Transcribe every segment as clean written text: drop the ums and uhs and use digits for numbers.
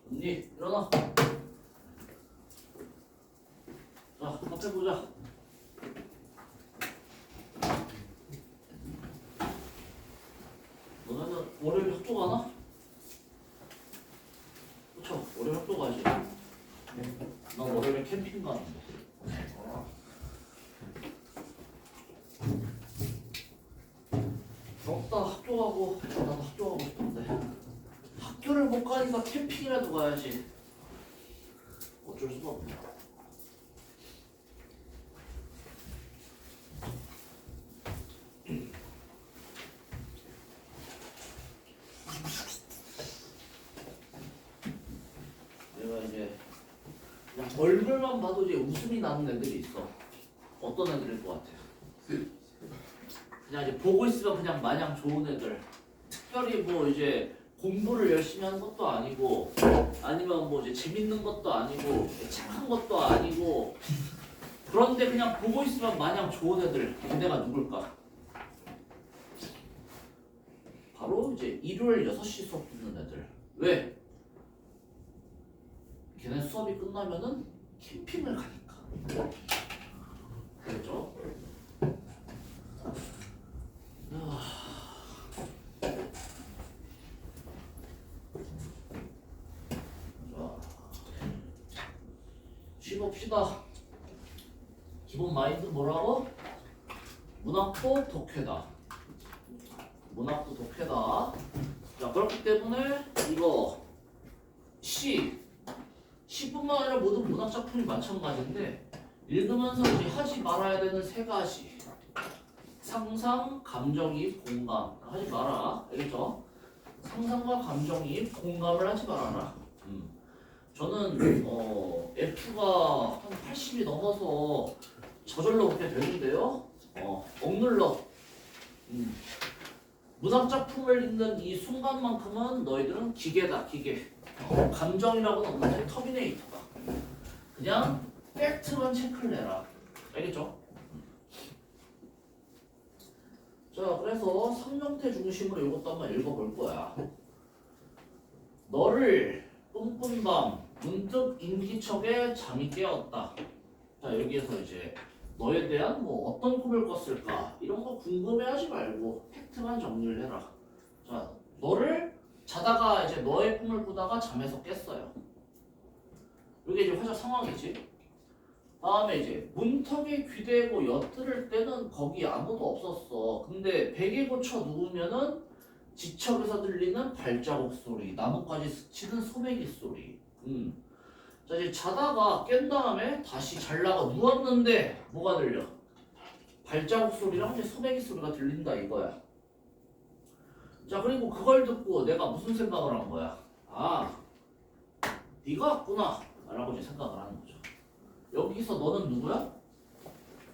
언니 일어나. 자, 카페 보자. 너네는 월요일 학교 가나? 그쵸? 월요일 학교 가지. 난 월요일에 캠핑 가는데. 부럽다. 학교 가고. 나도 학교 가고 싶은데 학교를 못 가니까 캠핑이라도 가야지. 어쩔 수가 없네. 내가 이제 그냥 얼굴만 봐도 이제 웃음이 나는 애들이 있어. 어떤 애들일 것 같아요? 그냥 이제 보고 있으면 그냥 마냥 좋은 애들. 특별히 뭐 이제 공부를 열심히 하는 것도 아니고, 아니면 뭐 이제 재밌는 것도 아니고, 착한 것도 아니고, 그런데 그냥 보고 있으면 마냥 좋은 애들. 걔네가 누굴까? 바로 이제 일요일 6시 수업 듣는 애들. 왜? 걔네 수업이 끝나면은 캠핑을 가니까. 그렇죠? 자, 쉬봅시다. 기본 마인드 뭐라고? 문학도 독해다. 문학도 독해다. 자, 그렇기 때문에 이거 시뿐만 아니라 모든 문학 작품이 마찬가지인데 읽으면서 이제 하지 말아야 되는 세 가지. 상상, 감정이입, 공감. 하지 마라. 알겠죠? 상상과 감정이입, 공감을 하지 말아라. 저는 F가 한 80이 넘어서 저절로 그렇게 되는데요. 억눌러. 문학 작품을 읽는 이 순간만큼은 너희들은 기계다, 기계. 감정이라고는 없는데 터미네이터다. 그냥 팩트만 체크를 해라. 알겠죠? 자, 그래서 삼형태 중심으로 이것도 한번 읽어볼 거야. 너를 꿈꾼 밤 문득 인기척에 잠이 깨었다. 자, 여기에서 이제 너에 대한 뭐 어떤 꿈을 꿨을까 이런 거 궁금해하지 말고 팩트만 정리를 해라. 자, 너를 자다가 이제 너의 꿈을 꾸다가 잠에서 깼어요. 이게 이제 화자 상황이지. 다음에 이제 문턱에 귀대고 엿들을 때는 거기 아무도 없었어. 근데 베개 고쳐 누우면은 지척에서 들리는 발자국 소리, 나뭇가지 스치는 소매기 소리. 자, 이제 자다가 깬 다음에 다시 잘라가 누웠는데 뭐가 들려? 발자국 소리랑 이제 소매기 소리가 들린다 이거야. 자, 그리고 그걸 듣고 내가 무슨 생각을 한 거야? 아, 네가 왔구나 라고 이제 생각을 하는 거죠. 여기서 너는 누구야?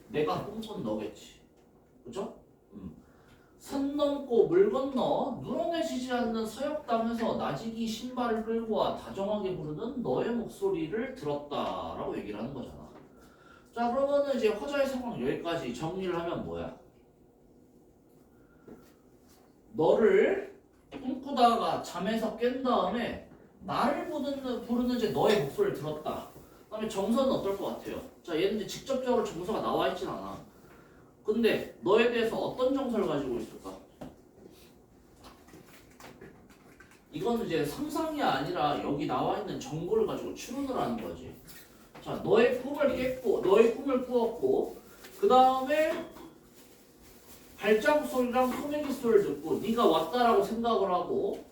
내가 꿈꾼 너겠지. 그쵸? 산 넘고 물 건너 누렁해지지 않는 서역담에서 나직이 신발을 끌고 와 다정하게 부르는 너의 목소리를 들었다라고 얘기를 하는 거잖아. 자, 그러면은 이제 화자의 상황 여기까지 정리를 하면 뭐야? 너를 꿈꾸다가 잠에서 깬 다음에 나를 부르는 이제 너의 목소리를 들었다. 그다음에 정서는 어떨 것 같아요? 자, 얘는 이제 직접적으로 정서가 나와 있진 않아. 근데 너에 대해서 어떤 정서를 가지고 있을까? 이건 이제 상상이 아니라 여기 나와 있는 정보를 가지고 추론을 하는 거지. 자, 너의 꿈을 깼고, 너의 꿈을 꾸었고, 그 다음에 발자국 소리랑 소매기 소리를 듣고 네가 왔다라고 생각을 하고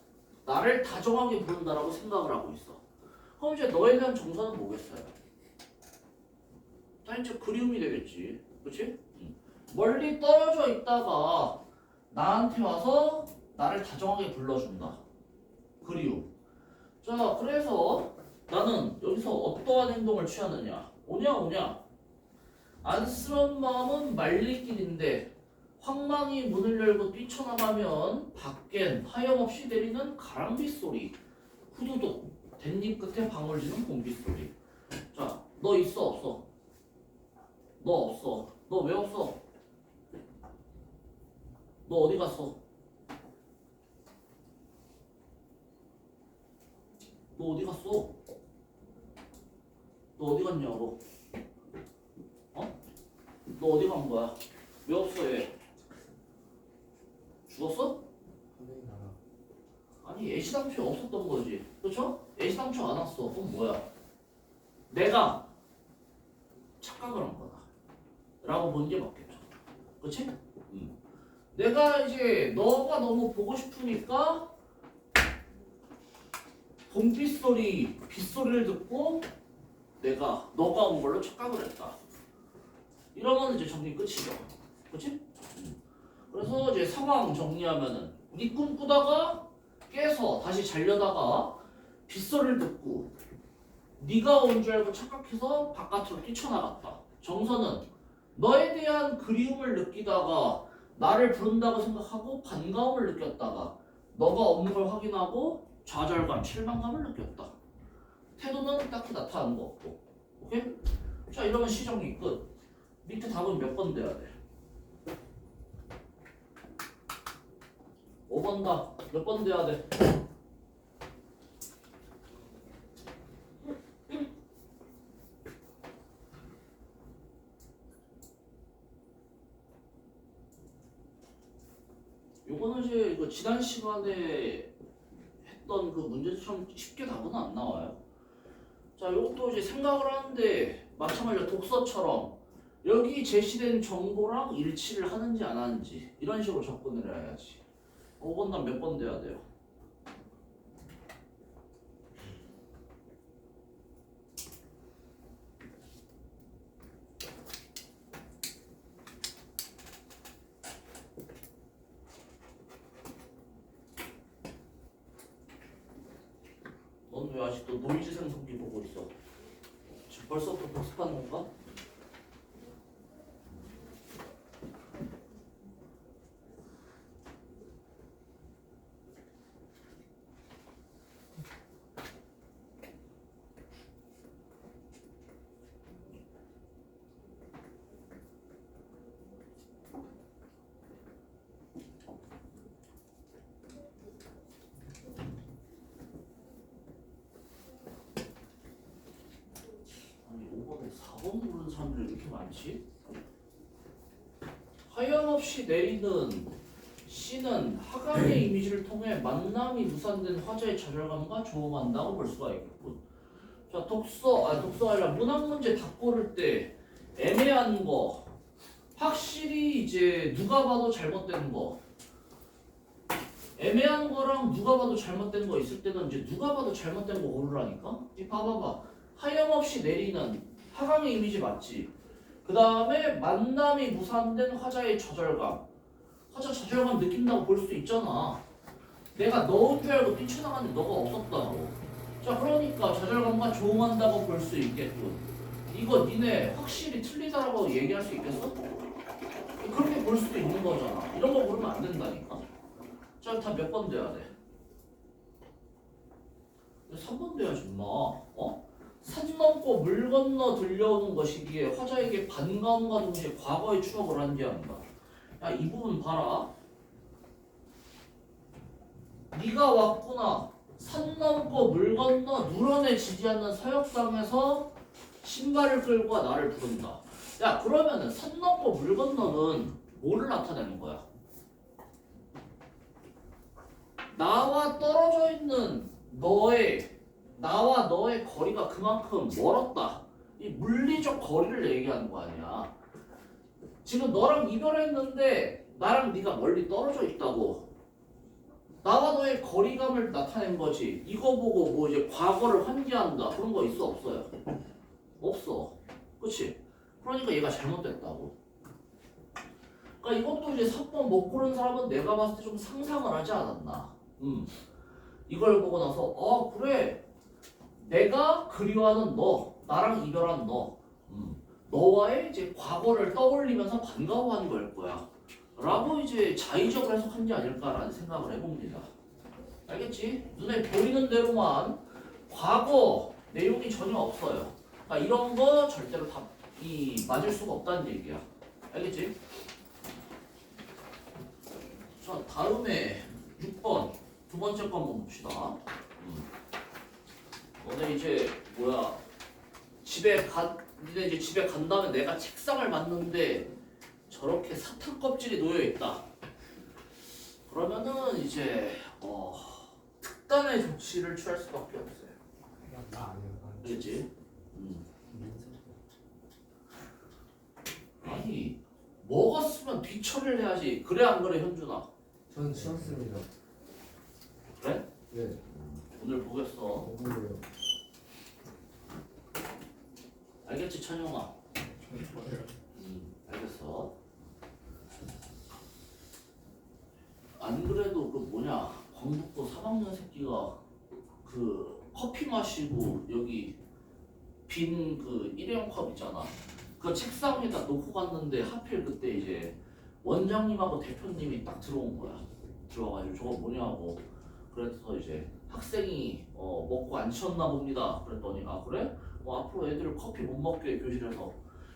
나를 다정하게 부른다라고 생각을 하고 있어. 그럼 이제 너에 대한 정서는 뭐겠어요? 자, 이제 그리움이 되겠지. 그렇지? 멀리 떨어져 있다가 나한테 와서 나를 다정하게 불러준다. 그리움. 자, 그래서 나는 여기서 어떠한 행동을 취하느냐? 오냐. 안쓰러운 마음은 말릴 길인데 황망이 문을 열고 뛰쳐나가면 밖엔 하염없이 내리는 가랑비 소리. 후두둑. 댄잎 끝에 방울지는 공기 소리. 자, 너 있어 없어? 너 없어. 너 왜 없어? 너 어디 갔어? 너 어디 갔어? 너 어디 갔냐고? 어? 너 어디 간 거야? 왜 없어 얘? 죽었어? 선생님 나라. 아니 애시당초에 없었던 거지. 그렇죠? 애시당초 안 왔어. 그럼 뭐야? 내가 착각을 한 거다. 라고 보는 게 맞겠죠. 그렇지? 내가 이제 너가 너무 보고 싶으니까 봄빗소리, 빗소리를 듣고 너가 온 걸로 착각을 했다. 이러면 이제 정리 끝이죠. 그렇지? 그래서 이제 상황 정리하면은 네 꿈꾸다가 깨서 다시 자려다가 빗소리를 듣고 네가 온 줄 알고 착각해서 바깥으로 뛰쳐나갔다. 정서는 너에 대한 그리움을 느끼다가 나를 부른다고 생각하고 반가움을 느꼈다가 너가 없는 걸 확인하고 좌절감, 실망감을 느꼈다. 태도는 딱히 나타나는 거 없고. 오케이? 자, 이러면 시정리 끝. 밑에 답은 몇 번 돼야 돼? 5번 답 몇 번 돼야 돼? 요거는 이제 이거 지난 시간에 했던 그 문제처럼 쉽게 답은 안 나와요. 자, 요것도 이제 생각을 하는데 마찬가지로 독서처럼 여기 제시된 정보랑 일치를 하는지 안 하는지 이런 식으로 접근을 해야지. 5번 답 몇 번 돼야 돼요? 넌 왜 아직도 노이즈 생성기 보고 있어? 지금 벌써부터 복습하는 건가? 아니 5번에 4번 부르는 사람들이 왜 이렇게 많지? 하염없이 내리는 C는 하강의 이미지를 통해 만남이 무산된 화제의 좌절감과 조응한다고 볼 수가 있겠군. 자, 독서가 아니라 문학 문제 다 고를 때 애매한 거, 확실히 이제 누가 봐도 잘못된 거, 애매한 거랑 누가 봐도 잘못된 거 있을 때는 이제 누가 봐도 잘못된 거 고르라니까? 이 봐봐봐. 하염없이 내리는 하강의 이미지 맞지? 그 다음에 만남이 무산된 화자의 좌절감. 화자 좌절감 느낀다고 볼 수 있잖아. 내가 너인 줄 알고 뛰쳐나갔는데 너가 없었다고. 자, 그러니까 좌절감과 조응한다고 볼 수 있겠군. 이거 니네 확실히 틀리다라고 얘기할 수 있겠어? 그렇게 볼 수도 있는 거잖아. 이런 거 모르면 안 된다니까. 자, 다 몇 번 돼야 돼? 3번 돼야지 임마. 산 넘고 물 건너 들려오는 것이기에 화자에게 반가움과 동시에 과거의 추억을 환기한다. 야, 이 부분 봐라. 네가 왔구나. 산 넘고 물 건너 누런해지지 않는 서역상에서 신발을 끌고 와 나를 부른다. 야, 그러면은 산 넘고 물 건너는 뭐를 나타내는 거야? 나와 떨어져 있는 나와 너의 거리가 그만큼 멀었다. 이 물리적 거리를 얘기하는 거 아니야. 지금 너랑 이별했는데 나랑 네가 멀리 떨어져 있다고. 나와 너의 거리감을 나타낸 거지. 이거 보고 뭐 이제 과거를 환기한다. 그런 거 있어 없어요? 없어. 그치? 그러니까 얘가 잘못됐다고. 그러니까 이것도 이제 3번 못 고른 사람은 내가 봤을 때 좀 상상을 하지 않았나. 이걸 보고 나서 그래. 내가 그리워하는 너, 나랑 이별한 너, 너와의 이제 과거를 떠올리면서 반가워하는 걸 거야. 라고 이제 자의적으로 해석한 게 아닐까라는 생각을 해봅니다. 알겠지? 눈에 보이는 대로만 과거 내용이 전혀 없어요. 그러니까 이런 거 절대로 답이 맞을 수가 없다는 얘기야. 알겠지? 자, 다음에 6번 두 번째 거 한번 봅시다. 너네 이제 뭐야 니네 이제 집에 간 다음에 내가 책상을 봤는데 저렇게 사탕 껍질이 놓여 있다. 그러면은 이제 특단의 조치를 취할 수밖에 없어요. 나 아니에요. 그렇지? 아니 먹었으면 뒤처리를 해야지. 그래 안 그래 현준아? 저는 치웠습니다. 그래? 네. 오늘 보겠어. 먹을래요. 알겠지 찬영아? 알겠어. 안 그래도 그 뭐냐 광북도 3학년 새끼가 그 커피 마시고 여기 빈 그 일회용 컵 있잖아. 그 책상 위에다 놓고 갔는데 하필 그때 이제 원장님하고 대표님이 딱 들어온 거야. 들어와가지고 저거 뭐냐고. 그래서 이제 학생이 먹고 안 치웠나 봅니다. 그랬더니 아 그래? 앞으로 애들 커피 못 먹게 교실에서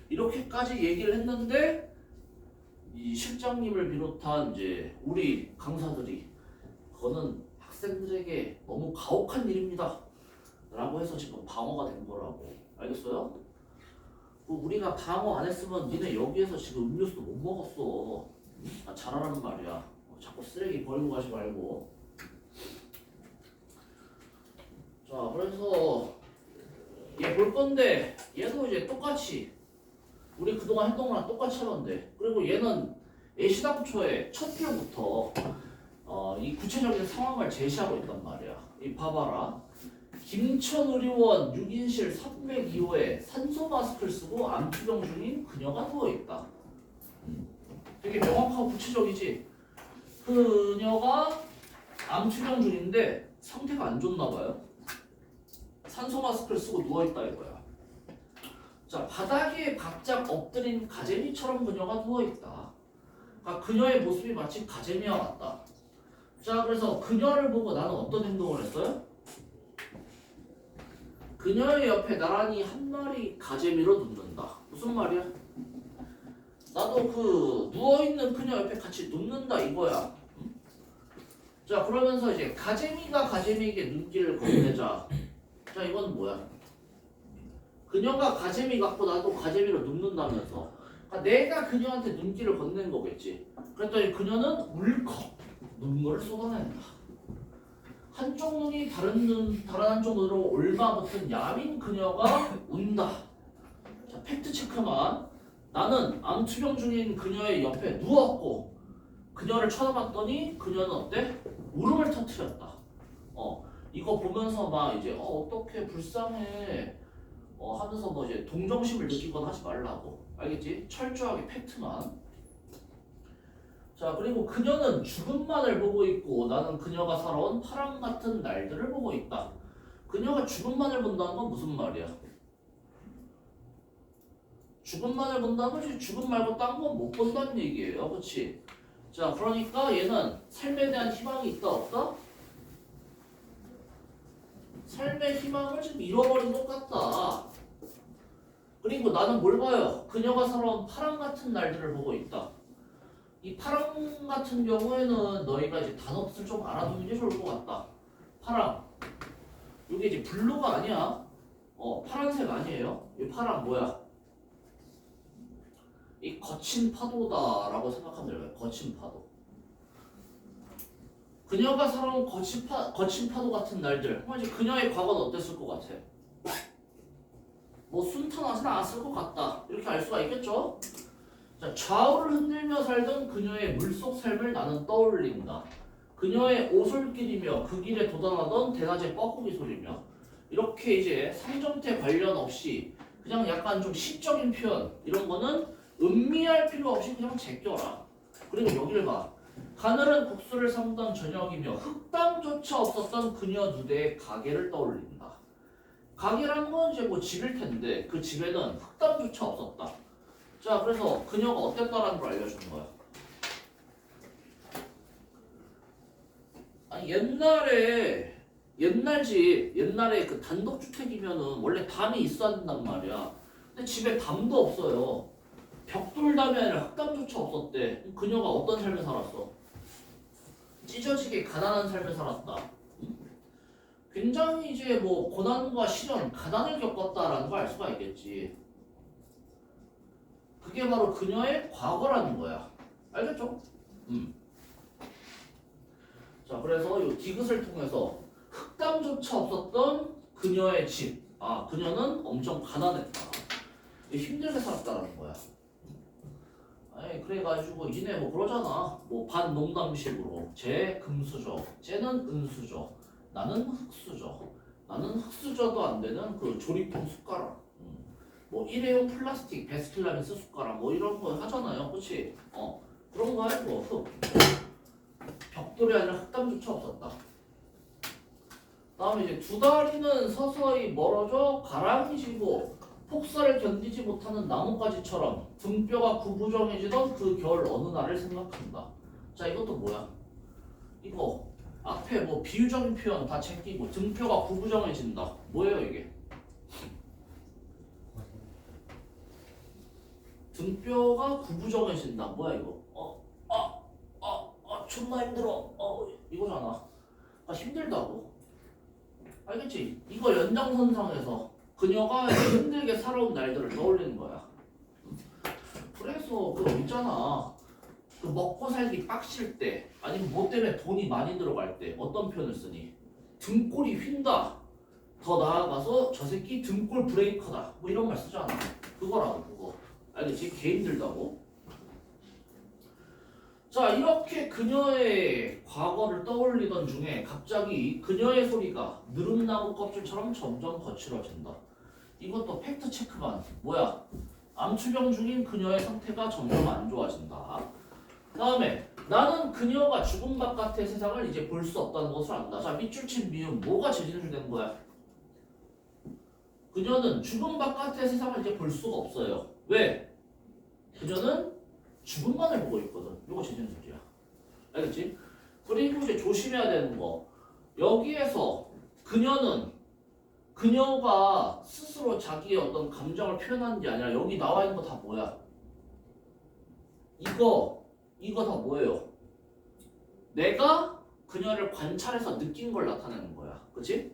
이렇게까지 얘기를 했는데 이 실장님을 비롯한 이제 우리 강사들이 그거는 학생들에게 너무 가혹한 일입니다 라고 해서 지금 방어가 된 거라고. 알겠어요? 우리가 방어 안 했으면 니네 여기에서 지금 음료수도 못 먹었어. 잘하라는 말이야. 자꾸 쓰레기 버리고 가지 말고. 자 그래서 얘 볼 건데 얘도 이제 똑같이 우리 그동안 했던 거랑 똑같이 하던데. 그리고 얘는 애시당초에 첫 표부터 이 구체적인 상황을 제시하고 있단 말이야. 이 봐봐라. 김천의료원 6인실 302호에 산소 마스크를 쓰고 암투병 중인 그녀가 누워있다. 되게 명확하고 구체적이지. 그녀가 암투병 중인데 상태가 안 좋나 봐요. 산소 마스크를 쓰고 누워있다 이거야. 자, 바닥에 각작 엎드린 가재미처럼 그녀가 누워있다. 그러니까 그녀의 모습이 마치 가재미와 같다. 자, 그래서 그녀를 보고 나는 어떤 행동을 했어요? 그녀의 옆에 나란히 한 마리 가재미로 눕는다. 무슨 말이야? 나도 그 누워있는 그녀 옆에 같이 눕는다 이거야. 자, 그러면서 이제 가재미가 가재미에게 눈길을 건네자. 자, 이건 뭐야? 그녀가 가재미 같고 나도 가재미로 눕는다면서. 그러니까 내가 그녀한테 눈길을 건넨 거겠지. 그랬더니 그녀는 울컥 눈물을 쏟아낸다. 한쪽 눈이 다른 한쪽 눈으로 올바붙은 야윈 그녀가 운다. 자, 팩트 체크만. 나는 암투병 중인 그녀의 옆에 누웠고 그녀를 쳐다봤더니 그녀는 어때? 울음을 터뜨렸다. 이거 보면서 막 이제 어떻게 불쌍해 하면서 뭐 이제 동정심을 느끼거나 하지 말라고. 알겠지? 철저하게 팩트만. 자, 그리고 그녀는 죽음만을 보고 있고 나는 그녀가 살아온 파랑 같은 날들을 보고 있다. 그녀가 죽음만을 본다는 건 무슨 말이야? 죽음만을 본다는 것이 죽음 말고 딴 건 못 본다는 얘기예요. 그렇지? 자, 그러니까 얘는 삶에 대한 희망이 있다 없다? 삶의 희망을 지금 잃어버린 것 같다. 그리고 나는 뭘 봐요? 그녀가 살아온 파랑 같은 날들을 보고 있다. 이 파랑 같은 경우에는 너희가 이제 단어뜻을 좀 알아두는 게 좋을 것 같다. 파랑. 이게 이제 블루가 아니야. 파란색 아니에요. 이 파랑 뭐야? 이 거친 파도다라고 생각하면 돼요. 거친 파도. 그녀가 살아온 거친 파도 같은 날들. 그럼 이제 그녀의 과거는 어땠을 것 같아? 뭐 순탄하진 않았을 것 같다. 이렇게 알 수가 있겠죠? 자, 좌우를 흔들며 살던 그녀의 물속 삶을 나는 떠올린다. 그녀의 오솔길이며 그 길에 도달하던 대낮의 뻐꾸기 소리며. 이렇게 이제 상정태 관련 없이 그냥 약간 좀 시적인 표현 이런 거는 음미할 필요 없이 그냥 제껴라. 그리고 여기를 봐. 가늘은 국수를 삶던 저녁이며 흙담조차 없었던 그녀 누대의 가게를 떠올린다. 가게라는 건 이제 뭐 집일 텐데 그 집에는 흙담조차 없었다. 자, 그래서 그녀가 어땠다라는 걸 알려주는 거야. 아니, 옛날에 그 단독주택이면은 원래 담이 있어야 된단 말이야. 근데 집에 담도 없어요. 벽돌담이 아니라 흙담조차 없었대. 그럼 그녀가 어떤 삶을 살았어? 찢어지게 가난한 삶을 살았다. 응? 굉장히 이제 뭐 고난과 시련, 가난을 겪었다라는 걸 알 수가 있겠지. 그게 바로 그녀의 과거라는 거야. 알겠죠? 자, 그래서 이 디귿을 통해서 흑담조차 없었던 그녀의 집. 아, 그녀는 엄청 가난했다. 힘들게 살았다라는 거야. 아니, 그래가지고 니네 뭐 그러잖아. 뭐 반농담식으로 쟤 금수저, 쟤는 은수저, 나는 흑수저, 나는 흑수저도 안 되는 그 조립용 숟가락. 뭐 일회용 플라스틱 베스킨라빈스 숟가락 뭐 이런 거 하잖아요. 그치? 그런 거 말고 흙. 벽돌이 아니라 흙담조차 없었다. 다음에 이제 두 다리는 서서히 멀어져 가랑이 지고 폭설을 견디지 못하는 나뭇가지처럼 등뼈가 구부정해지던 그 겨울 어느 날을 생각한다. 자, 이것도 뭐야? 이거 앞에 뭐 비유적인 표현 다 제끼고 등뼈가 구부정해진다. 뭐예요 이게? 등뼈가 구부정해진다. 뭐야 이거? 존나 힘들어. 이거잖아. 힘들다고. 알겠지? 이거 연장선상에서 그녀가 힘들게 살아온 날들을 떠올리는 거야. 그래서 그거 있잖아. 그 먹고 살기 빡실 때, 아니면 뭐 때문에 돈이 많이 들어갈 때 어떤 표현을 쓰니? 등골이 휜다. 더 나아가서 저 새끼 등골 브레이커다. 뭐 이런 말 쓰잖아. 그거라고 그거. 알겠지? 개 힘들다고. 자, 이렇게 그녀의 과거를 떠올리던 중에 갑자기 그녀의 소리가 느릅나무 껍질처럼 점점 거칠어진다. 이것도 팩트 체크반. 뭐야? 암투병 중인 그녀의 상태가 점점 안 좋아진다. 다음에 나는 그녀가 죽음 바깥의 세상을 이제 볼 수 없다는 것을 안다. 자, 밑줄 친 미음 뭐가 재진술된 거야? 그녀는 죽음 바깥의 세상을 이제 볼 수가 없어요. 왜? 그녀는 죽음만을 보고 있거든. 이거 재진술이야. 알겠지? 그리고 이제 조심해야 되는 거. 여기에서 그녀가 스스로 자기의 어떤 감정을 표현하는 게 아니라 여기 나와 있는 거 다 뭐야? 이거 다 뭐예요? 내가 그녀를 관찰해서 느낀 걸 나타내는 거야. 그치?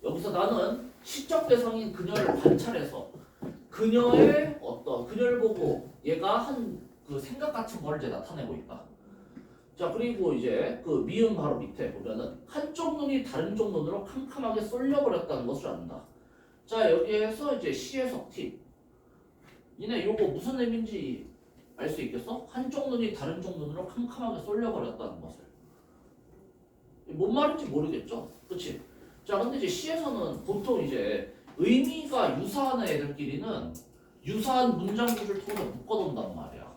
여기서 나는 시적 대상인 그녀를 관찰해서 그녀를 보고 얘가 한 그 생각 같은 걸 이제 나타내고 있다. 자, 그리고 이제 그 미음 바로 밑에 보면은 한쪽 눈이 다른 쪽 눈으로 캄캄하게 쏠려버렸다는 것을 안다. 자, 여기에서 이제 시해석 팁. 니네 요거 무슨 의미인지 알 수 있겠어? 한쪽 눈이 다른 쪽 눈으로 캄캄하게 쏠려버렸다는 것을. 뭔 말인지 모르겠죠? 그치? 자, 근데 이제 시에서는 보통 이제 의미가 유사한 애들끼리는 유사한 문장 구조를 통해서 묶어놓는단 말이야.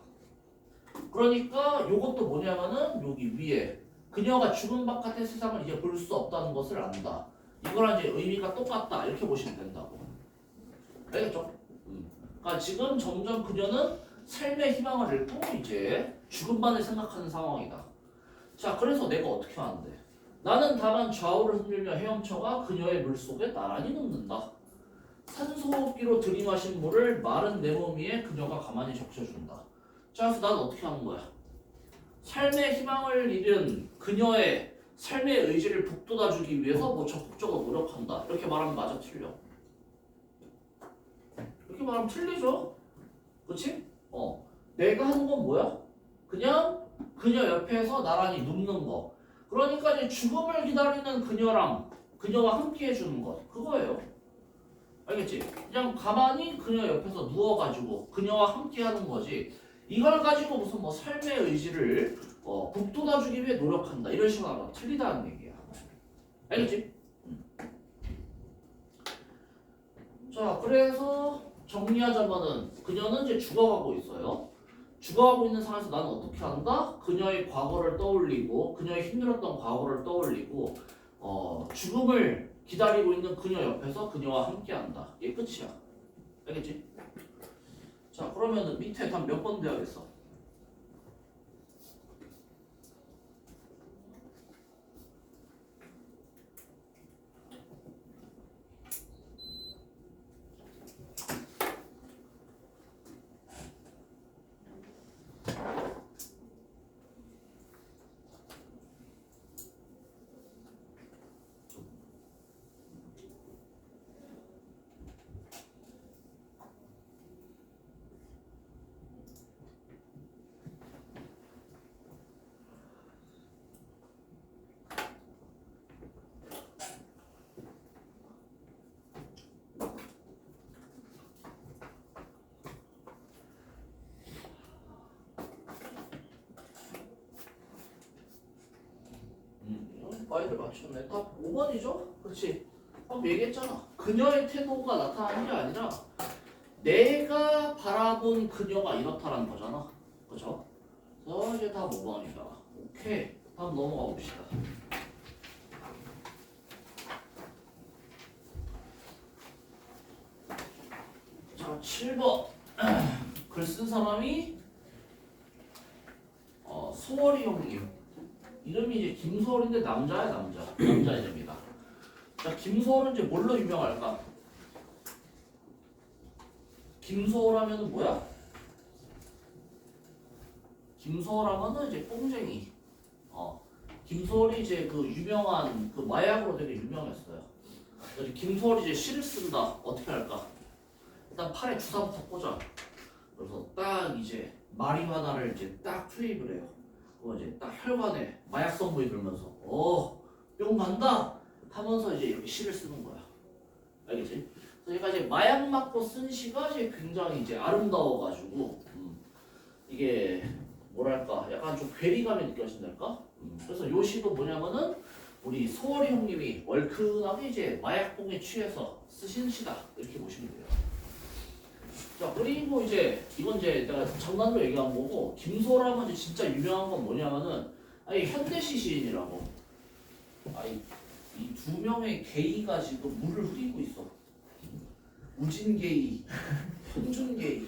그러니까 요것도 뭐냐면은 여기 위에 그녀가 죽음 바깥의 세상을 이제 볼 수 없다는 것을 안다. 이거랑 이제 의미가 똑같다. 이렇게 보시면 된다고. 알겠죠? 그러니까 지금 점점 그녀는 삶의 희망을 잃고 이제 죽음만을 생각하는 상황이다. 자, 그래서 내가 어떻게 하는데? 나는 다만 좌우를 흔들며 헤엄쳐가 그녀의 물속에 나란히 눕는다. 산소호흡기로 들이마신 물을 마른 내 몸 위에 그녀가 가만히 적셔준다. 자, 그래서 나는 어떻게 하는 거야? 삶의 희망을 잃은 그녀의 삶의 의지를 북돋아주기 위해서 뭐 적극적으로 노력한다. 이렇게 말하면 맞아, 틀려? 이렇게 말하면 틀리죠? 그치? 내가 하는 건 뭐야? 그냥 그녀 옆에서 나란히 눕는 거. 그러니까 이제 죽음을 기다리는 그녀와 함께 해주는 것. 그거예요. 알겠지? 그냥 가만히 그녀 옆에서 누워가지고 그녀와 함께 하는 거지. 이걸 가지고 무슨 뭐 삶의 의지를 북돋아주기 위해 노력한다. 이런 식으로 하면 틀리다는 얘기야. 알겠지? 자, 그래서 정리하자면은 그녀는 이제 죽어가고 있어요. 죽어가고 있는 상황에서 나는 어떻게 한다? 그녀의 과거를 떠올리고 그녀의 힘들었던 과거를 떠올리고 죽음을 기다리고 있는 그녀 옆에서 그녀와 함께한다. 이게 끝이야. 알겠지? 자, 그러면은 밑에 답 몇 번 돼야겠어? 많이들 맞췄네. 답 5번이죠? 그렇지. 방금 얘기했잖아. 그녀의 태도가 나타나는 게 아니라 내가 바라본 그녀가 이렇다라는 거잖아. 그죠? 그래서 이제 답 5번이다. 오케이. 다음 넘어가 봅시다. 자, 7번. 글 쓴 사람이 소월이 형님. 이름이 이제 김소월인데 남자야, 남자. 남자 이름이다. 자, 김소월은 이제 뭘로 유명할까? 김소월 하면은 뭐야? 김소월 하면은 이제 뽕쟁이. 김소월이 이제 그 유명한 그 마약으로 되게 유명했어요. 그래서 김소월이 이제 시를 쓴다. 어떻게 할까? 일단 팔에 주사부터 꽂아. 그래서 딱 이제 마리화나를 이제 딱 투입을 해요. 그거 이제 딱 혈관에 마약 성분이 들면서 뿅 간다 하면서 이제 이렇게 시를 쓰는 거야. 알겠지? 그래서 얘가 이제 마약 맞고 쓴 시가 이제 굉장히 이제 아름다워가지고 이게 뭐랄까 약간 좀 괴리감이 느껴진달까? 그래서 요 시도 뭐냐면은 우리 소월이 형님이 얼큰하게 이제 마약봉에 취해서 쓰신 시다 이렇게 보시면 돼요. 자, 그리고 이제 이건 이제 내가 장난으로 얘기한 거고 김소라면 이제 진짜 유명한 건 뭐냐면은 아니 현대시 시인이라고. 아니 이 두 명의 게이가 지금 물을 흐리고 있어. 우진 게이, 현준 게이.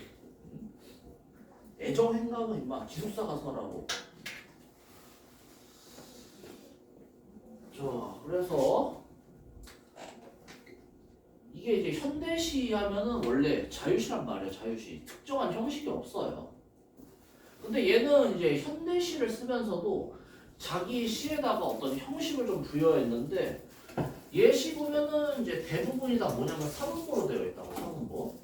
애정 행각은 임마 기숙사 가서라고. 자, 그래서 이게 이제 현대시 하면은 원래 자유시란 말이야. 자유시 특정한 형식이 없어요. 근데 얘는 이제 현대시를 쓰면서도 자기 시에다가 어떤 형식을 좀 부여했는데 얘 시 보면은 이제 대부분이 다 뭐냐면 사문보로 되어 있다고. 사문보.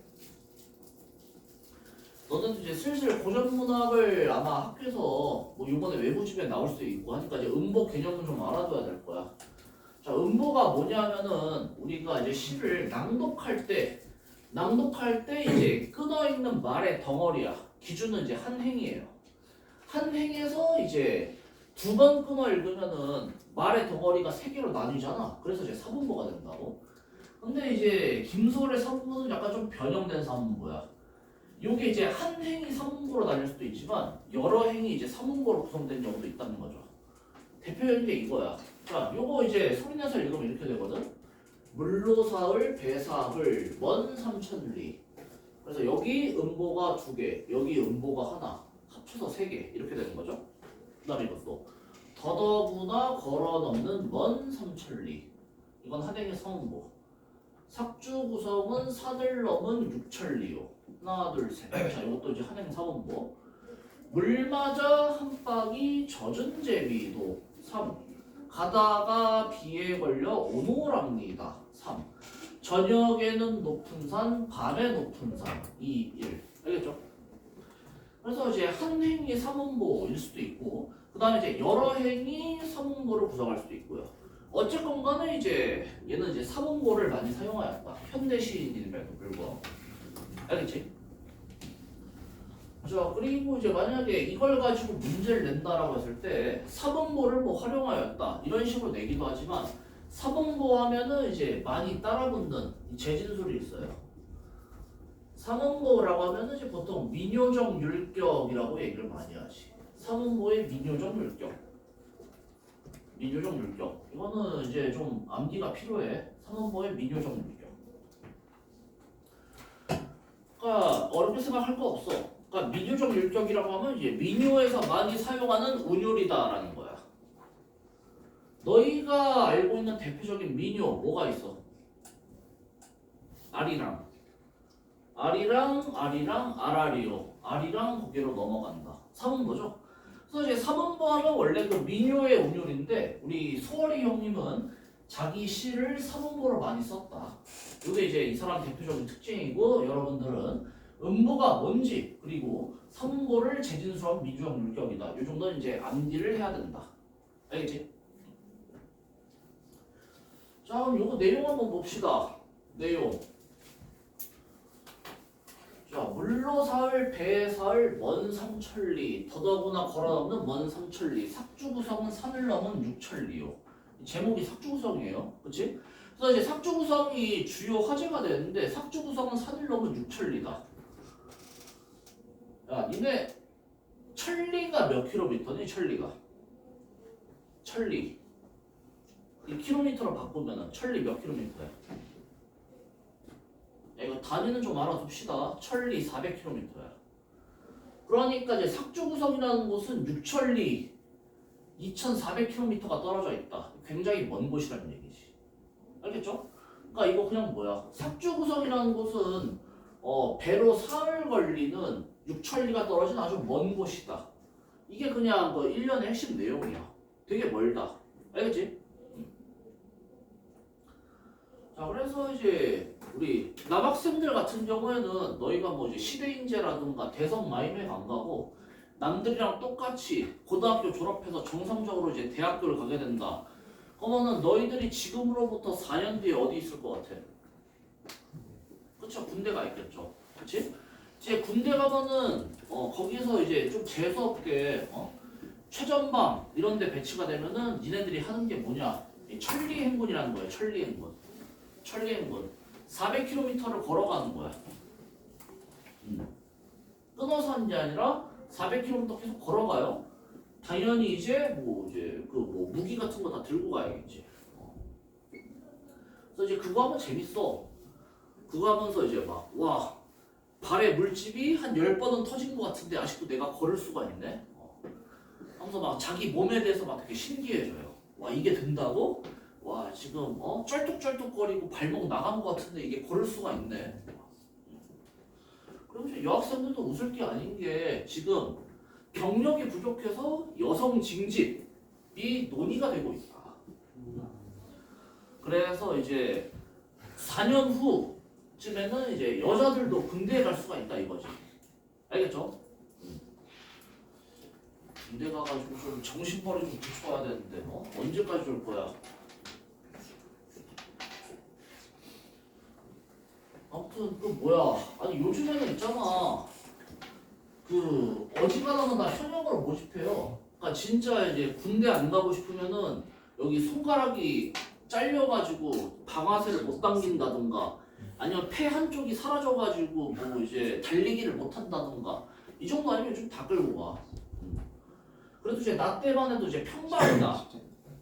너는 이제 슬슬 고전문학을 아마 학교에서 뭐 이번에 외부집에 나올 수도 있고 하니까 이제 음보 개념을 좀 알아둬야 될 거야. 자, 음보가 뭐냐면은 우리가 이제 시를 낭독할 때 이제 끊어 있는 말의 덩어리야. 기준은 이제 한 행이에요. 한 행에서 이제 두 번 끊어 읽으면은 말의 덩어리가 세 개로 나뉘잖아. 그래서 이제 사분보가 된다고. 근데 이제 김소월의 사분보는 약간 좀 변형된 사분보야. 요게 이제 한 행이 사분보로 나뉠 수도 있지만 여러 행이 이제 사분보로 구성된 경우도 있다는 거죠. 대표적인 게 이거야. 자, 요거 이제 소리내서 읽으면 이렇게 되거든. 물로사을 배사을 먼 삼천리. 그래서 여기 음보가 두 개, 여기 음보가 하나, 합쳐서 세 개 이렇게 되는 거죠. 그다음에 이것도 더더구나 걸어 넘는 먼 삼천리. 이건 한행의 성음보. 삭주 구성은 산을 넘은 육천리요. 하나, 둘, 셋. 자, 이것도 이제 한행 사음보. 물 맞아 한박이 젖은 제비도 3. 가다가 비에 걸려 오노랍니다. 3. 저녁에는 높은 산, 밤에 높은 산. 2, 1. 알겠죠? 그래서 이제 한 행이 삼음보일 수도 있고, 그 다음에 이제 여러 행이 삼음보를 구성할 수도 있고요. 어쨌건 간에 이제 얘는 이제 삼음보를 많이 사용하였다. 현대 시인임에도 불구하고. 알겠지? 자, 그리고 이제 만약에 이걸 가지고 문제를 낸다라고 했을 때 사분보를 뭐 활용하였다 이런 식으로 내기도 하지만 사분보 하면은 이제 많이 따라붙는 재진술이 있어요. 사분보라고 하면은 이제 보통 민요적 율격이라고 얘기를 많이 하지. 사분보의 민요적 율격. 민요적 율격. 이거는 이제 좀 암기가 필요해. 사분보의 민요적 율격. 그러니까 어렵게 생각할 거 없어. 그러니까 민요적 율격이라고 하면 이제 민요에서 많이 사용하는 운율이다라는 거야. 너희가 알고 있는 대표적인 민요 뭐가 있어? 아리랑, 아라리요. 아리랑 고개로 넘어간다. 사문보죠. 그래서 이제 사문보 하면 원래 그 민요의 운율인데 우리 소월이 형님은 자기 시를 사문보로 많이 썼다. 이게 이제 이 사람 대표적인 특징이고 여러분들은 음보가 뭔지 그리고 삼보를 재진수한 민주적 율격이다. 이 정도는 이제 암기를 해야 된다. 알겠지? 자, 그럼 요거 내용 한번 봅시다. 내용. 자, 물로 사을, 배에 사을, 먼 삼천리, 더더구나 걸어 넘는 먼 삼천리, 삭주 구성은 산을 넘은 육천리요. 제목이 sak주구성이에요. 그치? 그래서 이제 sak주구성이 주요 화제가 되는데 sak주구성은 산을 넘은 육천리다. 야, 니네 천리가 몇 킬로미터니? 천리가. 천리. 이 킬로미터로 바꾸면은 천리 몇 킬로미터야? 야, 이거 단위는 좀 알아둡시다. 천리 400킬로미터야. 그러니까 이제 sak주구성이라는 곳은 육천리 2400km가 떨어져 있다. 굉장히 먼 곳이라는 얘기지. 알겠죠? 그러니까 이거 그냥 뭐야? sak주구성이라는 곳은 배로 사흘 걸리는 육천리가 떨어진 아주 먼 곳이다. 이게 그냥 그 1년의 핵심 내용이야. 되게 멀다. 알겠지? 자, 그래서 이제 우리 남학생들 같은 경우에는 너희가 뭐 이제 시대인재라든가 대성 마임에 안 가고 남들이랑 똑같이 고등학교 졸업해서 정상적으로 이제 대학교를 가게 된다. 그러면은 너희들이 지금으로부터 4년 뒤에 어디 있을 것 같아? 그쵸? 군대가 있겠죠. 그치? 이제 군대 가면은 거기서 이제 좀 재수없게 최전방 이런 데 배치가 되면은 니네들이 하는 게 뭐냐? 이 천리행군이라는 거예요. 천리행군. 천리행군. 400km를 걸어가는 거야. 끊어서 하는 게 아니라 400km 계속 걸어가요. 당연히 이제 무기 같은 거 다 들고 가야겠지. 그래서 이제 그거 하면 재밌어. 그거 하면서 이제 막 와 발에 물집이 한 10번은 터진 것 같은데 아직도 내가 걸을 수가 있네. 하면서 막 자기 몸에 대해서 막 되게 신기해져요. 와 이게 된다고? 와 지금 쩔뚝쩔뚝거리고 발목 나간 것 같은데 이게 걸을 수가 있네. 그리고 여학생들도 웃을 게 아닌 게 지금 경력이 부족해서 여성 징집이 논의가 되고 있다. 그래서 이제 4년 후쯤에는 이제 여자들도 군대에 갈 수가 있다 이거지. 알겠죠? 군대 가가지고 좀 정신벌이 좀 붙여야 되는데 언제까지 올 거야? 아무튼 그 뭐야? 아니 요즘에는 있잖아. 그 어지간하면 다 현역으로 모집해요. 그러니까 진짜 이제 군대 안 가고 싶으면은 여기 손가락이 잘려가지고 방아쇠를 못 당긴다든가 아니면 폐 한쪽이 사라져가지고 뭐 이제 달리기를 못 한다든가 이 정도 아니면 좀 다 끌고 가. 그래도 이제 나 때만 해도 이제 평발이다.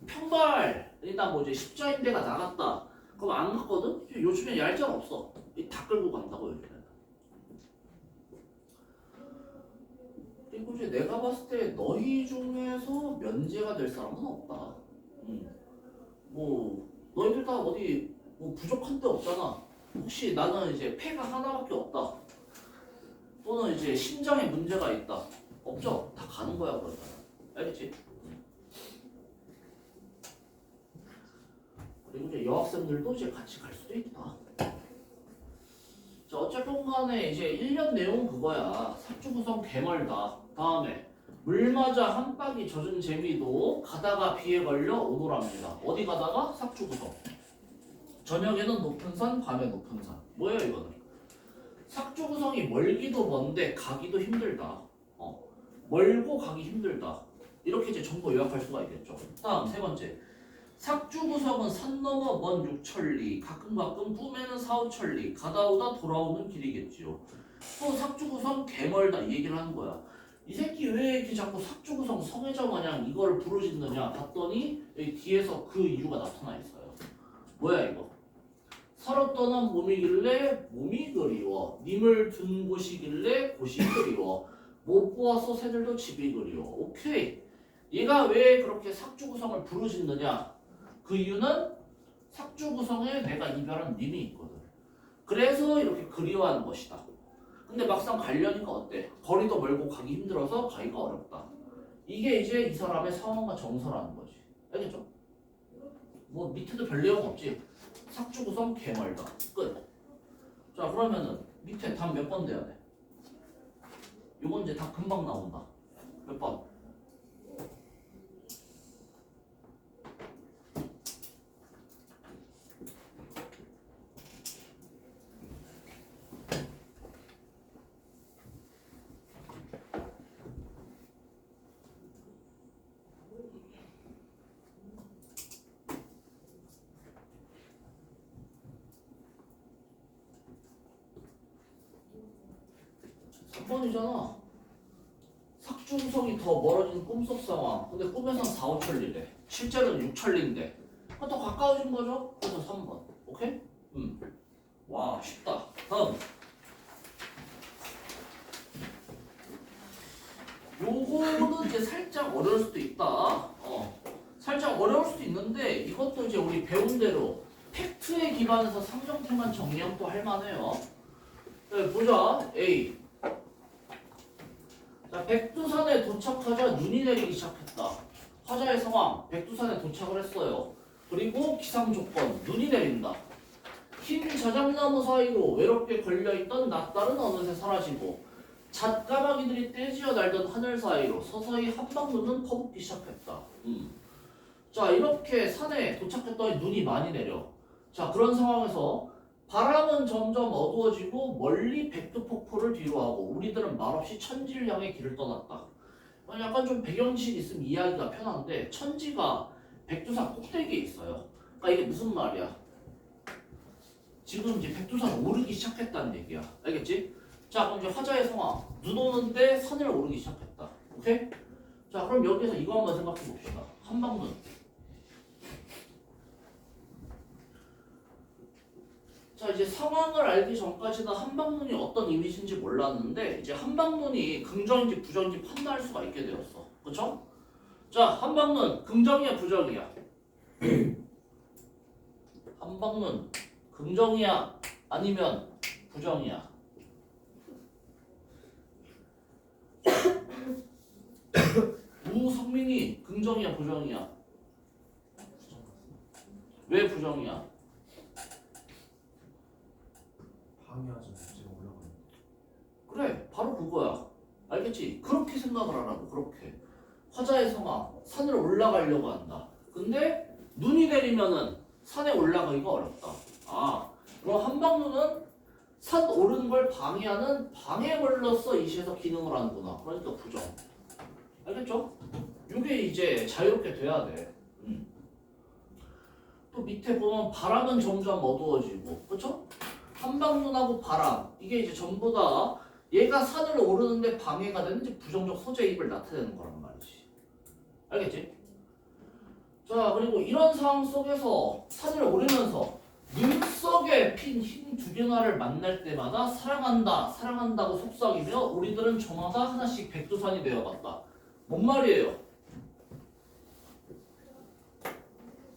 평발이다 뭐 이제 십자인대가 나갔다. 그럼 안 갔거든? 요즘엔 얄짤 없어. 다 끌고 간다고 요즘에는. 그리고 이제 내가 봤을 때 너희 중에서 면제가 될 사람은 없다. 뭐 너희들 다 어디 뭐 부족한 데 없잖아. 혹시 나는 이제 폐가 하나밖에 없다. 또는 이제 심장에 문제가 있다. 없죠? 다 가는 거야 그러면. 알겠지? 그리고 이제 여학생들도 이제 같이 갈 수도 있다. 자, 어쨌건 간에 이제 1년 내용 그거야. sak주구성 개멀다. 다음에 물 맞아 한박이 젖은 재미도 가다가 비에 걸려 오노랍니다. 어디 가다가? sak주구성. 저녁에는 높은 산, 밤에 높은 산. 뭐예요 이거는? sak주구성이 멀기도 먼데 가기도 힘들다. 멀고 가기 힘들다. 이렇게 이제 전부 요약할 수가 있겠죠. 다음 세 번째. sak주구성은 산 넘어 먼 육천리, 가끔 꿈에는 사오천리, 가다오다 돌아오는 길이겠지요. 또 sak주구성 개멀다 이 얘기를 하는 거야. 이 새끼 왜 이렇게 자꾸 sak주구성 성애자 마냥 이걸 부르짖느냐 봤더니 여기 뒤에서 그 이유가 나타나 있어요. 뭐야 이거? 서로 떠난 몸이길래 몸이 그리워, 님을 둔 곳이길래 곳이 그리워, 못 보아서 새들도 집이 그리워. 오케이. 얘가 왜 그렇게 sak주구성을 부르짖느냐? 그 이유는 sak주구성에 내가 이별한 님이 있거든. 그래서 이렇게 그리워하는 것이다. 근데 막상 가려니까 어때? 거리도 멀고 가기 힘들어서 가기가 어렵다. 이게 이제 이 사람의 상황과 정서라는 거지. 알겠죠? 뭐 밑에도 별 내용 없지. sak주구성 개멀다. 끝. 자 그러면은 밑에 답 몇 번 돼야 돼? 요건 이제 다 금방 나온다. 몇 번? 3번이잖아. 삭중성이 더 멀어진 꿈속 상황. 근데 꿈에선 4, 5천리래. 실제로는 6천리인데. 더 가까워진 거죠? 그래서 3번. 오케이? 와, 쉽다. 다음. 요거는 이제 살짝 어려울 수도 있다. 살짝 어려울 수도 있는데 이것도 이제 우리 배운 대로 팩트에 기반해서 상정태만 정리하면 또 할만해요. 네, 보자. A. 자, 백두산에 도착하자 눈이 내리기 시작했다. 화자의 상황, 백두산에 도착을 했어요. 그리고 기상 조건, 눈이 내린다. 흰 자작나무 사이로 외롭게 걸려있던 낫달은 어느새 사라지고 잣가마귀들이 떼지어 날던 하늘 사이로 서서히 한방눈은 퍼붓기 시작했다. 자, 이렇게 산에 도착했더니 눈이 많이 내려. 자, 그런 상황에서 바람은 점점 어두워지고 멀리 백두폭포를 뒤로하고 우리들은 말없이 천지를 향해 길을 떠났다. 약간 좀 배경지식이 있으면 이해하기가 편한데 천지가 백두산 꼭대기에 있어요. 그러니까 이게 무슨 말이야? 지금 이제 백두산 오르기 시작했다는 얘기야. 알겠지? 자, 그럼 이제 화자의 상황. 눈 오는데 산을 오르기 시작했다. 오케이? 자, 그럼 여기서 이거 한번 생각해 봅시다. 한방눈. 자, 이제 상황을 알기 전까지는 한방눈이 어떤 이미지인지 몰랐는데 이제 한방눈이 긍정인지 부정인지 판단할 수가 있게 되었어. 그쵸? 자, 한방눈 긍정이야 부정이야? 한방눈 긍정이야 아니면 부정이야? 우성민이 긍정이야 부정이야? 왜 부정이야? 방해하지 문제가 올라가는. 그래, 바로 그거야. 알겠지? 그렇게 생각을 하라고. 그렇게 화자의 상황, 산을 올라가려고 한다. 근데 눈이 내리면은 산에 올라가기가 어렵다. 아, 그럼 한방눈은 산 오르는 걸 방해하는 방해물로서 이 시에서 기능을 하는구나. 그러니까 부정. 알겠죠? 이게 이제 자유롭게 돼야 돼. 또 밑에 보면 바람은 점점 어두워지고, 그렇죠? 한방눈하고 바람, 이게 이제 전부 다 얘가 산을 오르는데 방해가 되는 이제 부정적 소재입을 나타내는 거란 말이지. 알겠지? 자, 그리고 이런 상황 속에서 산을 오르면서 눈 속에 핀 흰 두개나를 만날 때마다 사랑한다, 사랑한다고 속삭이며 우리들은 저마다 하나씩 백두산이 되어갔다. 뭔 말이에요?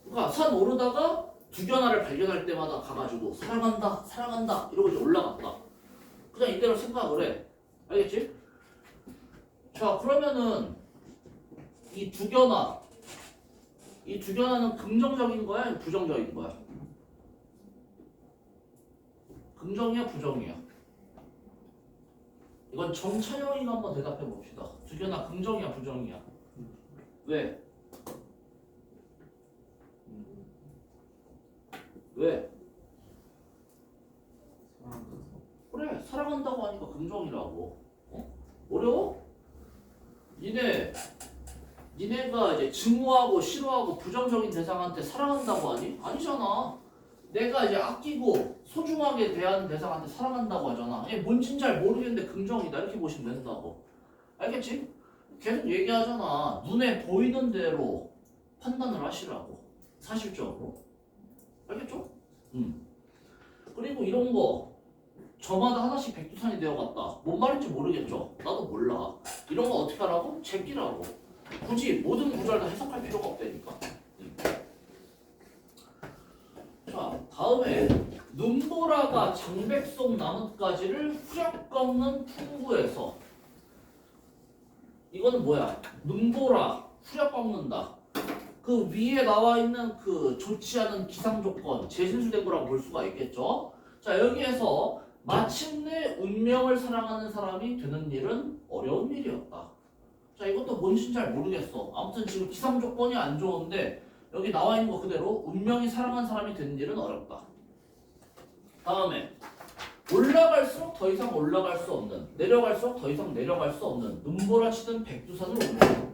그러니까 산 오르다가 두견화를 발견할 때마다 가가지고 사랑한다 사랑한다 이러고 이제 올라갔다. 그냥 이대로 생각을 해. 알겠지? 자, 그러면은 이 두견화는 긍정적인 거야 아니면 부정적인 거야? 긍정이야 부정이야? 이건 정찬영이가 한번 대답해 봅시다. 두견화 긍정이야 부정이야? 왜? 왜? 그래, 사랑한다고 하니까 긍정이라고. 어려워? 니네가 이제 증오하고 싫어하고 부정적인 대상한테 사랑한다고 하니? 아니잖아. 내가 이제 아끼고 소중하게 대하는 대상한테 사랑한다고 하잖아. 얘 뭔진 잘 모르겠는데 긍정이다 이렇게 보시면 된다고. 알겠지? 계속 얘기하잖아. 눈에 보이는 대로 판단을 하시라고. 사실적으로. 알겠죠? 그리고 이런 거 저마다 하나씩 백두산이 되어갔다. 뭔 말인지 모르겠죠? 나도 몰라. 이런 거 어떻게 하라고? 제끼라고. 굳이 모든 구절 다 해석할 필요가 없다니까. 자, 다음에 눈보라가 장백 속 나뭇가지를 후렴 꺾는 풍부에서 이거는 뭐야? 눈보라 후렴 꺾는다. 그 위에 나와 있는 그 좋지 않은 기상 조건 재신수된 거라고 볼 수가 있겠죠. 자, 여기에서 마침내 운명을 사랑하는 사람이 되는 일은 어려운 일이었다. 자, 이것도 뭔지는 잘 모르겠어. 아무튼 지금 기상 조건이 안 좋은데 여기 나와 있는 거 그대로 운명이 사랑한 사람이 되는 일은 어렵다. 다음에 올라갈수록 더 이상 올라갈 수 없는, 내려갈수록 더 이상 내려갈 수 없는 눈보라치던 백두산을 오른다.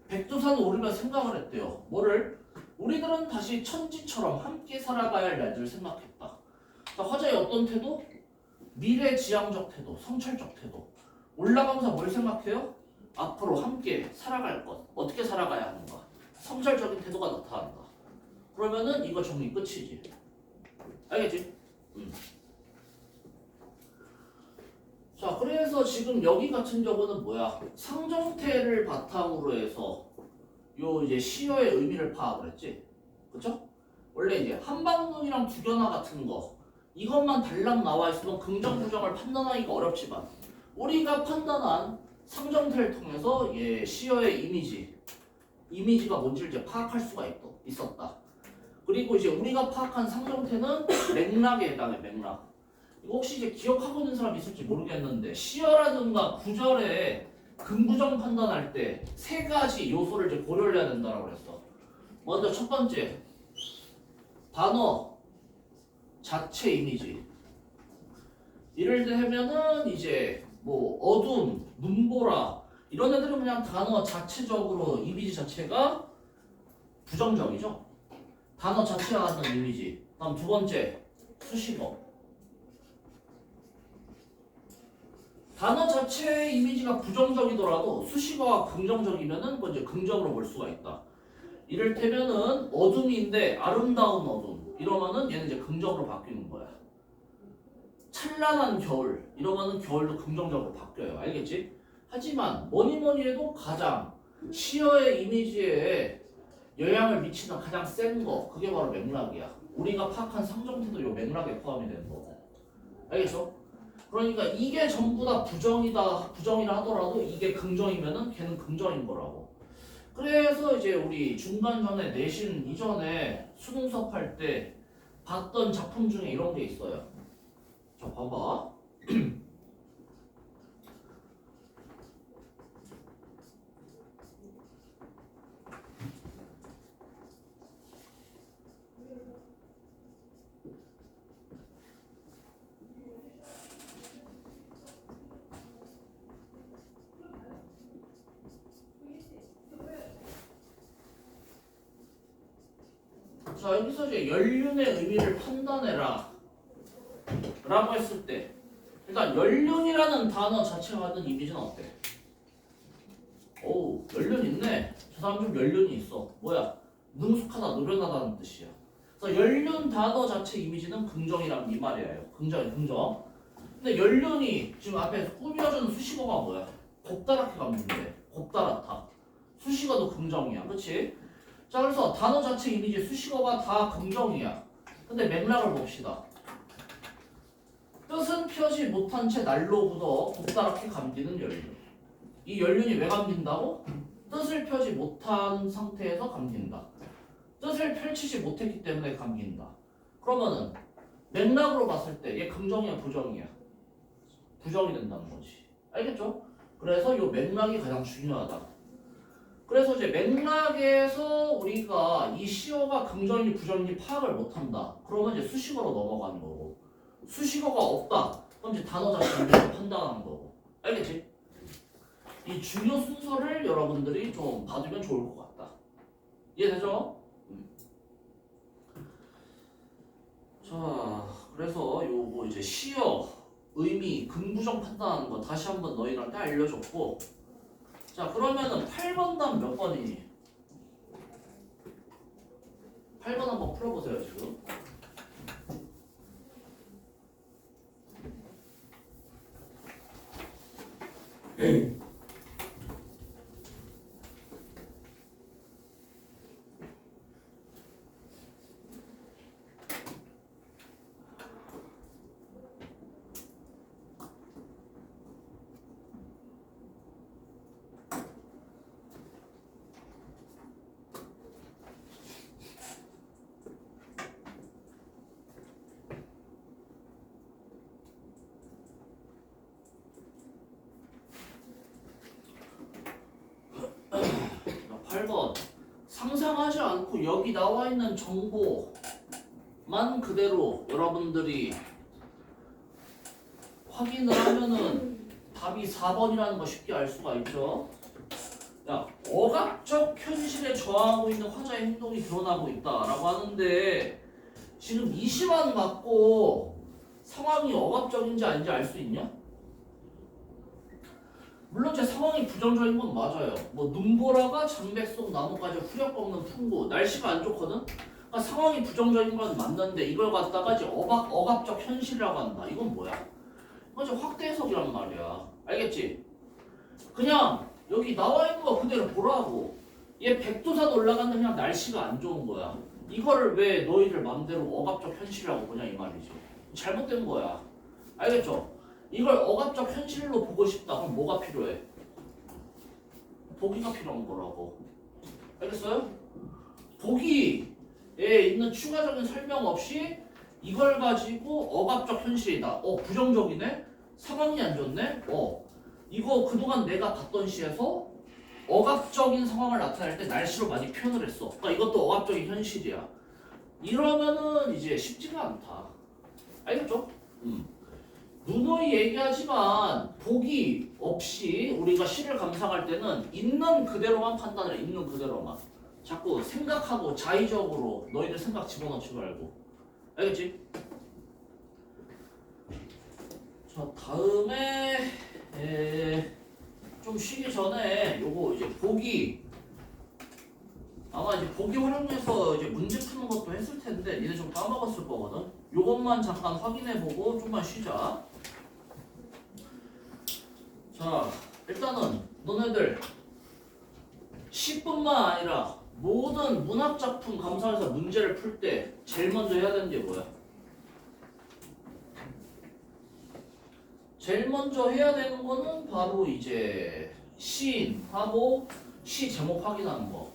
백두산 오르면 생각을 했대요. 뭐를? 우리들은 다시 천지처럼 함께 살아가야 할 날들을 생각했다. 자, 화자의 어떤 태도? 미래지향적 태도, 성찰적 태도. 올라가면서 뭘 생각해요? 앞으로 함께 살아갈 것. 어떻게 살아가야 하는가. 성찰적인 태도가 나타난다. 그러면은 이거 정리 끝이지. 알겠지? 자, 그래서 지금 여기 같은 경우는 뭐야? 상정태를 바탕으로 해서 요 이제 시어의 의미를 파악을 했지. 그쵸? 원래 이제 한방문이랑 두견화 같은 거 이것만 달랑 나와 있으면 긍정 부정을 판단하기가 어렵지만 우리가 판단한 상정태를 통해서 시어의 이미지가 뭔지를 이제 파악할 수가 있었다. 그리고 이제 우리가 파악한 상정태는 맥락에 해당해. 맥락. 이거 혹시 이제 기억하고 있는 사람 있을지 모르겠는데 시어라든가 구절에 긍부정 판단할 때 세 가지 요소를 이제 고려를 해야 된다고 그랬어. 먼저 첫 번째 단어 자체 이미지. 이를 들면은 이제 뭐 어둠, 눈보라 이런 애들은 그냥 단어 자체적으로 이미지 자체가 부정적이죠. 단어 자체가 갖는 이미지. 다음 두 번째 수식어. 단어 자체의 이미지가 부정적이더라도 수식어가 긍정적이면은 그건 이제 긍정으로 볼 수가 있다. 이를테면은 어둠인데 아름다운 어둠 이러면은 얘는 이제 긍정으로 바뀌는 거야. 찬란한 겨울 이러면은 겨울도 긍정적으로 바뀌어요. 알겠지? 하지만 뭐니 해도 가장 시어의 이미지에 영향을 미치는 가장 센 거 그게 바로 맥락이야. 우리가 파악한 상정태도 요 맥락에 포함이 되는 거고. 알겠어? 그러니까 이게 전부 다 부정이라 하더라도 이게 긍정이면은 걔는 긍정인 거라고. 그래서 이제 우리 중간전에 내신 이전에 수능 수업할 때 봤던 작품 중에 이런 게 있어요. 자, 봐봐. 자, 여기서 이제 연륜의 의미를 판단해라 라고 했을 때 일단 연륜이라는 단어 자체가 갖는 이미지는 어때? 오, 연륜 있네. 저 사람 좀 연륜이 있어. 뭐야? 능숙하다, 노련하다는 뜻이야. 그래서 연륜 단어 자체 이미지는 긍정이란 이 말이에요. 긍정. 근데 연륜이 지금 앞에 꾸며주는 수식어가 뭐야? 곱다랗게 감는데 곱다랗다. 수식어도 긍정이야. 그치? 자, 그래서 단어 자체 이미지 수식어가 다 긍정이야. 근데 맥락을 봅시다. 뜻은 펴지 못한 채 날로 굳어 곱다랗게 감기는 연륜. 이 연륜이 왜 감긴다고? 뜻을 펴지 못한 상태에서 감긴다. 뜻을 펼치지 못했기 때문에 감긴다. 그러면은 맥락으로 봤을 때 얘 긍정이야 부정이야? 부정이 된다는 거지. 알겠죠? 그래서 이 맥락이 가장 중요하다. 그래서 이제 맥락에서 우리가 이 시어가 긍정인지 부정인지 파악을 못한다. 그러면 이제 수식어로 넘어가는 거고. 수식어가 없다. 그럼 이제 단어 자체를 판단하는 거고. 알겠지? 이 중요 순서를 여러분들이 좀 봐두면 좋을 것 같다. 이해되죠? 자, 그래서 요거 이제 시어, 의미, 긍부정 판단하는 거 다시 한번 너희들한테 알려줬고, 자, 그러면은 8번 답 몇 번이니? 8번 한번 풀어보세요, 지금. 자, 8번. 상상하지 않고 여기 나와 있는 정보만 그대로 여러분들이 확인을 하면은 답이 4번이라는 거 쉽게 알 수가 있죠. 야, 억압적 현실에 저항하고 있는 화자의 행동이 드러나고 있다라고 하는데 지금 이 시만 갖고 상황이 억압적인지 아닌지 알 수 있냐? 물론 제 상황이 부정적인 건 맞아요. 뭐 눈보라가 장백 속 나무까지 후력 없는 풍부. 날씨가 안 좋거든. 그러니까 상황이 부정적인 건 맞는데 이걸 갖다가 이제 억압적 현실이라고 한다. 이건 뭐야? 이건 이제 확대 해석이란 말이야. 알겠지? 그냥 여기 나와 있는 거 그대로 보라고. 얘 백두산 올라가는 그냥 날씨가 안 좋은 거야. 이거를 왜 너희들 맘대로 억압적 현실이라고 보냐 이 말이지. 잘못된 거야. 알겠죠? 이걸 억압적 현실로 보고 싶다. 그럼 뭐가 필요해? 보기가 필요한 거라고. 알겠어요? 보기에 있는 추가적인 설명 없이 이걸 가지고 억압적 현실이다. 부정적이네? 상황이 안 좋네? 이거 그동안 내가 봤던 시에서 억압적인 상황을 나타낼 때 날씨로 많이 표현을 했어. 그러니까 이것도 억압적인 현실이야. 이러면은 이제 쉽지가 않다. 알겠죠? 누누이 얘기하지만 보기 없이 우리가 시를 감상할 때는 있는 그대로만 판단을 해. 있는 그대로만. 자꾸 생각하고 자의적으로 너희들 생각 집어넣지 말고. 알겠지? 자, 다음에 좀 쉬기 전에 요거 이제 보기 아마 이제 보기 활용해서 이제 문제 푸는 것도 했을 텐데 니네 좀 까먹었을 거거든. 요것만 잠깐 확인해 보고 좀만 쉬자. 자, 일단은 너네들 시뿐만 아니라 모든 문학작품 감상해서 문제를 풀 때 제일 먼저 해야 되는 게 뭐야? 제일 먼저 해야 되는 거는 바로 이제 시인하고 시 제목 확인하는 거.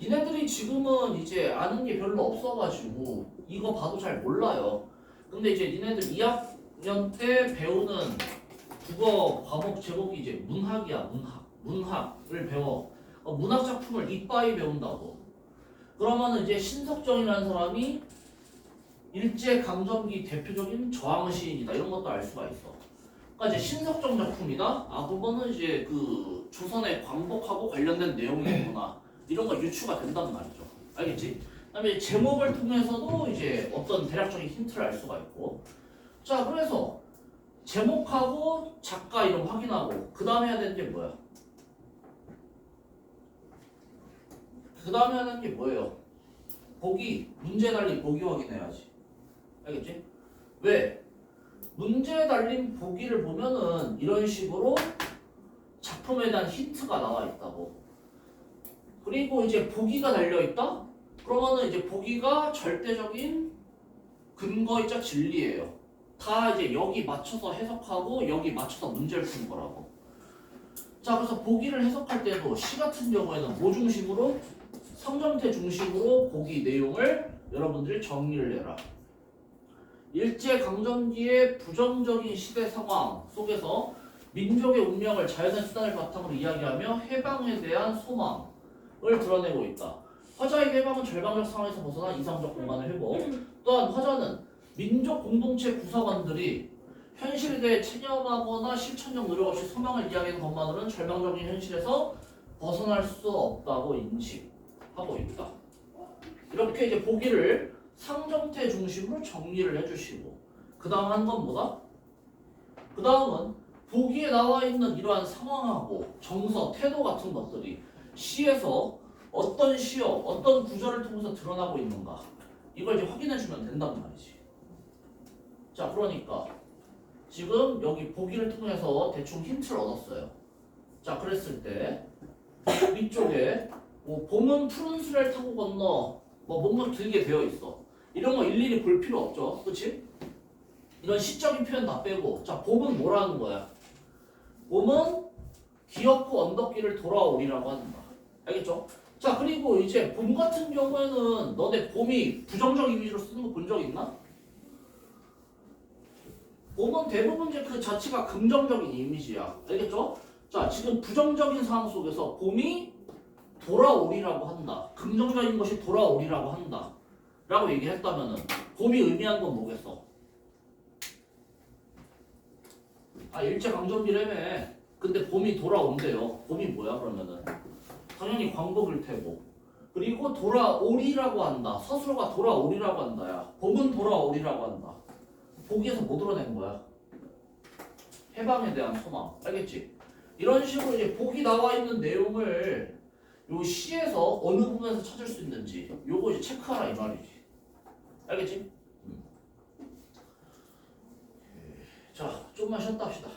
니네들이 지금은 이제 아는 게 별로 없어가지고 이거 봐도 잘 몰라요. 근데 이제 니네들 2학년 때 배우는 국어 과목 제목이 이제 문학이야. 문학을 배워. 문학 작품을 이빠이 배운다고. 그러면은 이제 신석정이라는 사람이 일제강점기 대표적인 저항시인이다. 이런 것도 알 수가 있어. 그러니까 이제 신석정 작품이다. 그거는 이제 그 조선의 광복하고 관련된 내용이구나. 이런 거 유추가 된단 말이죠. 알겠지? 그다음에 제목을 통해서도 이제 어떤 대략적인 힌트를 알 수가 있고. 자, 그래서 제목하고 작가 이름 확인하고 그 다음에 해야 되는 게 뭐야? 그 다음에 해야 되는 게 뭐예요? 보기, 문제 달린 보기 확인해야지. 알겠지? 왜? 문제 달린 보기를 보면은 이런 식으로 작품에 대한 힌트가 나와 있다고. 그리고 이제 보기가 달려 있다? 그러면은 이제 보기가 절대적인 근거이자 진리예요. 다 이제 여기 맞춰서 해석하고 여기 맞춰서 문제를 푸는 거라고. 자, 그래서 보기를 해석할 때도 시 같은 경우에는 뭐 중심으로? 성정태 중심으로 보기 내용을 여러분들이 정리를 해라. 일제강점기의 부정적인 시대 상황 속에서 민족의 운명을 자연의 수단을 바탕으로 이야기하며 해방에 대한 소망을 드러내고 있다. 화자의 해방은 절망적 상황에서 벗어나 이상적 공간을 회복. 또한 화자는 민족 공동체 구성원들이 현실에 대해 체념하거나 실천적 노력 없이 소망을 이야기하는 것만으로는 절망적인 현실에서 벗어날 수 없다고 인식하고 있다. 이렇게 이제 보기를 상정태 중심으로 정리를 해주시고, 그 다음 한 건 뭐다? 그 다음은 보기에 나와 있는 이러한 상황하고 정서, 태도 같은 것들이 시에서 어떤 시어, 어떤 구절을 통해서 드러나고 있는가, 이걸 이제 확인해주면 된단 말이지. 자, 그러니까 지금 여기 보기를 통해서 대충 힌트를 얻었어요. 자, 그랬을 때 위쪽에 뭐 봄은 푸른 수레를 타고 건너 뭐 뭔가 길게 되어 있어. 이런 거 일일이 볼 필요 없죠. 그치? 이런 시적인 표현 다 빼고. 자, 봄은 뭐라는 거야? 봄은 귀엽고 언덕길을 돌아오리라고 한다. 알겠죠? 자, 그리고 이제 봄 같은 경우에는 너네 봄이 부정적 이미지로 쓰는 거 본 적 있나? 봄은 대부분 이제 그 자체가 긍정적인 이미지야. 알겠죠? 자, 지금 부정적인 상황 속에서 봄이 돌아오리라고 한다. 긍정적인 것이 돌아오리라고 한다. 라고 얘기했다면은 봄이 의미하는 건 뭐겠어? 일제강점기라며. 근데 봄이 돌아온대요. 봄이 뭐야 그러면은? 당연히 광복일 테고. 그리고 돌아오리라고 한다. 서술어가 돌아오리라고 한다. 야, 봄은 돌아오리라고 한다. 보기에서 뭐 드러낸 거야? 해방에 대한 소망. 알겠지? 이런 식으로 이제 보기 나와 있는 내용을 요 시에서 어느 부분에서 찾을 수 있는지 요거 이제 체크하라 이 말이지. 알겠지? 자, 좀만 쉬었다 합시다.